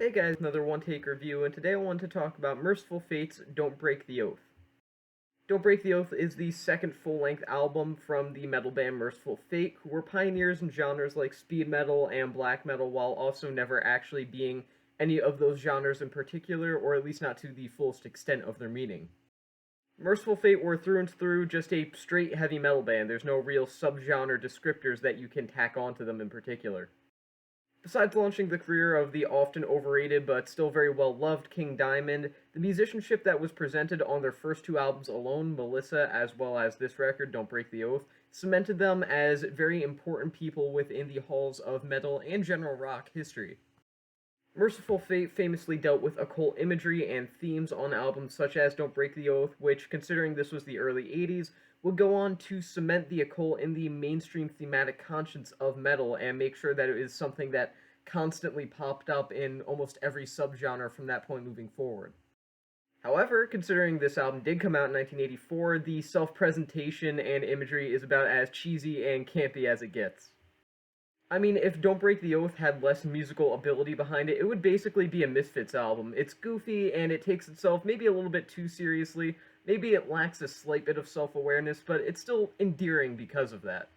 Hey guys, another one-take review, and today I want to talk about Mercyful Fate's Don't Break the Oath. Don't Break the Oath is the second full-length album from the metal band Mercyful Fate, who were pioneers in genres like speed metal and black metal, while also never actually being any of those genres in particular, or at least not to the fullest extent of their meaning. Mercyful Fate were through and through just a straight heavy metal band. There's no real subgenre descriptors that you can tack onto them in particular. Besides launching the career of the often overrated but still very well loved King Diamond, the musicianship that was presented on their first two albums alone, Melissa as well as this record, Don't Break the Oath, cemented them as very important people within the halls of metal and general rock history. Mercyful Fate famously dealt with occult imagery and themes on albums such as Don't Break the Oath, which, considering this was the early 80s, would go on to cement the occult in the mainstream thematic conscience of metal and make sure that it is something that constantly popped up in almost every subgenre from that point moving forward. However, considering this album did come out in 1984, the self-presentation and imagery is about as cheesy and campy as it gets. I mean, if Don't Break the Oath had less musical ability behind it, it would basically be a Misfits album. It's goofy, and it takes itself maybe a little bit too seriously. Maybe it lacks a slight bit of self-awareness, but it's still endearing because of that.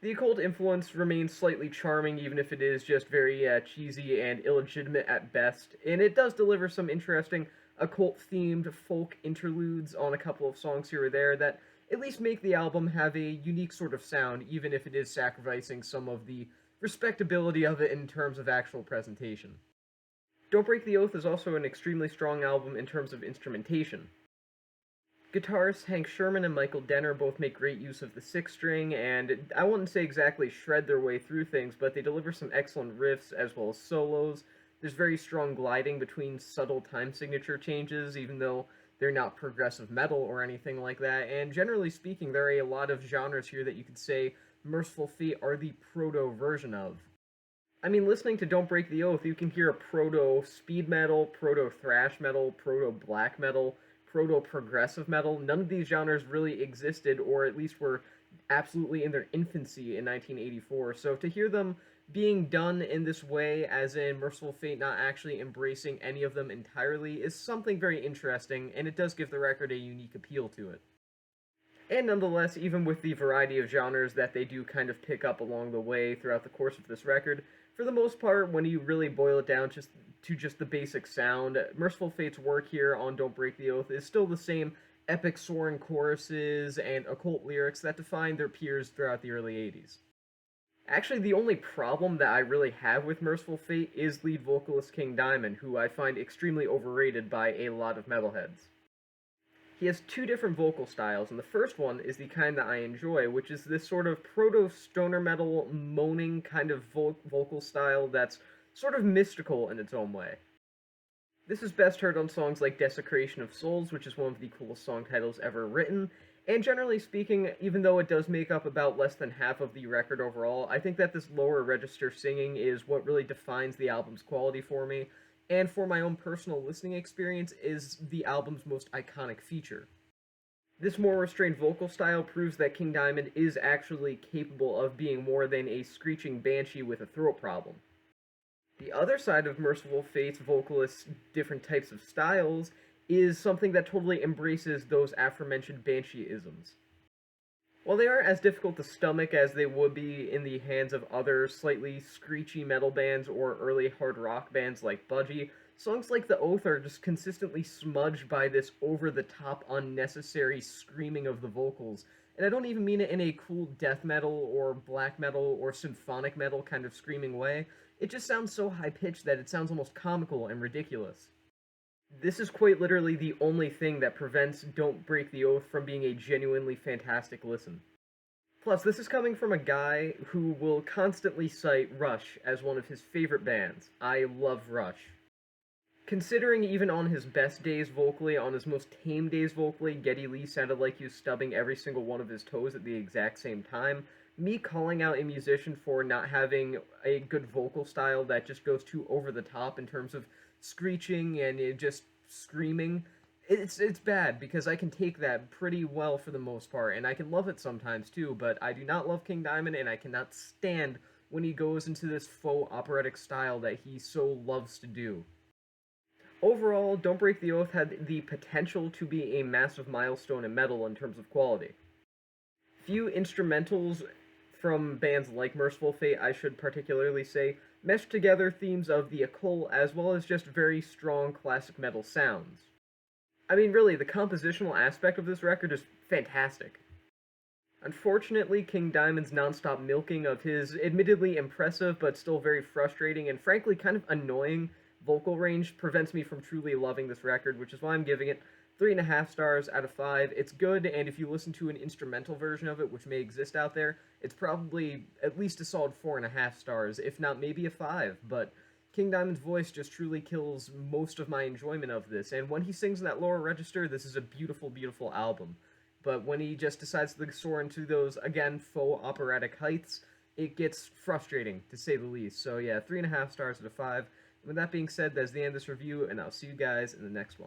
The occult influence remains slightly charming, even if it is just very cheesy and illegitimate at best, and it does deliver some interesting occult-themed folk interludes on a couple of songs here or there that at least make the album have a unique sort of sound, even if it is sacrificing some of the respectability of it in terms of actual presentation. Don't Break the Oath is also an extremely strong album in terms of instrumentation. Guitarists Hank Sherman and Michael Denner both make great use of the six string, and I wouldn't say exactly shred their way through things, but they deliver some excellent riffs as well as solos. There's very strong gliding between subtle time signature changes, even though they're not progressive metal or anything like that, and generally speaking, there are a lot of genres here that you could say Mercyful Fate are the proto-version of. I mean, listening to Don't Break the Oath, you can hear a proto-speed metal, proto-thrash metal, proto-black metal, proto-progressive metal. None of these genres really existed, or at least were absolutely in their infancy in 1984, so to hear them being done in this way, as in Mercyful Fate not actually embracing any of them entirely, is something very interesting, and it does give the record a unique appeal to it. And nonetheless, even with the variety of genres that they do kind of pick up along the way throughout the course of this record, for the most part, when you really boil it down to just the basic sound, Mercyful Fate's work here on Don't Break the Oath is still the same epic soaring choruses and occult lyrics that defined their peers throughout the early 80s. Actually, the only problem that I really have with Mercyful Fate is lead vocalist King Diamond, who I find extremely overrated by a lot of metalheads. He has two different vocal styles, and the first one is the kind that I enjoy, which is this sort of proto-stoner metal moaning kind of vocal style that's sort of mystical in its own way. This is best heard on songs like Desecration of Souls, which is one of the coolest song titles ever written, and generally speaking, even though it does make up about less than half of the record overall, I think that this lower register singing is what really defines the album's quality for me, and for my own personal listening experience is the album's most iconic feature. This more restrained vocal style proves that King Diamond is actually capable of being more than a screeching banshee with a throat problem. The other side of Mercyful Fate's vocalists' different types of styles is something that totally embraces those aforementioned Banshee-isms. While they aren't as difficult to stomach as they would be in the hands of other slightly screechy metal bands or early hard rock bands like Budgie, songs like The Oath are just consistently smudged by this over-the-top, unnecessary screaming of the vocals, and I don't even mean it in a cool death metal or black metal or symphonic metal kind of screaming way. It just sounds so high-pitched that it sounds almost comical and ridiculous. This is quite literally the only thing that prevents Don't Break the Oath from being a genuinely fantastic listen. Plus, this is coming from a guy who will constantly cite Rush as one of his favorite bands. I love Rush. Considering even on his best days vocally, on his most tame days vocally, Geddy Lee sounded like he was stubbing every single one of his toes at the exact same time, me calling out a musician for not having a good vocal style that just goes too over the top in terms of screeching and just screaming, it's bad, because I can take that pretty well for the most part, and I can love it sometimes too, but I do not love King Diamond, and I cannot stand when he goes into this faux operatic style that he so loves to do. Overall, Don't Break the Oath had the potential to be a massive milestone in metal in terms of quality. Few instrumentals from bands like Mercyful Fate, I should particularly say, mesh together themes of the occult as well as just very strong classic metal sounds. I mean, really, the compositional aspect of this record is fantastic. Unfortunately, King Diamond's nonstop milking of his admittedly impressive but still very frustrating and frankly kind of annoying vocal range prevents me from truly loving this record, which is why I'm giving it 3.5 stars out of 5. It's good, and if you listen to an instrumental version of it, which may exist out there, it's probably at least a solid 4.5 stars, if not maybe a 5. But King Diamond's voice just truly kills most of my enjoyment of this, and when he sings in that lower register, this is a beautiful, beautiful album. But when he just decides to soar into those, again, faux operatic heights, it gets frustrating, to say the least. So yeah, 3.5 stars out of 5. And with that being said, that's the end of this review, and I'll see you guys in the next one.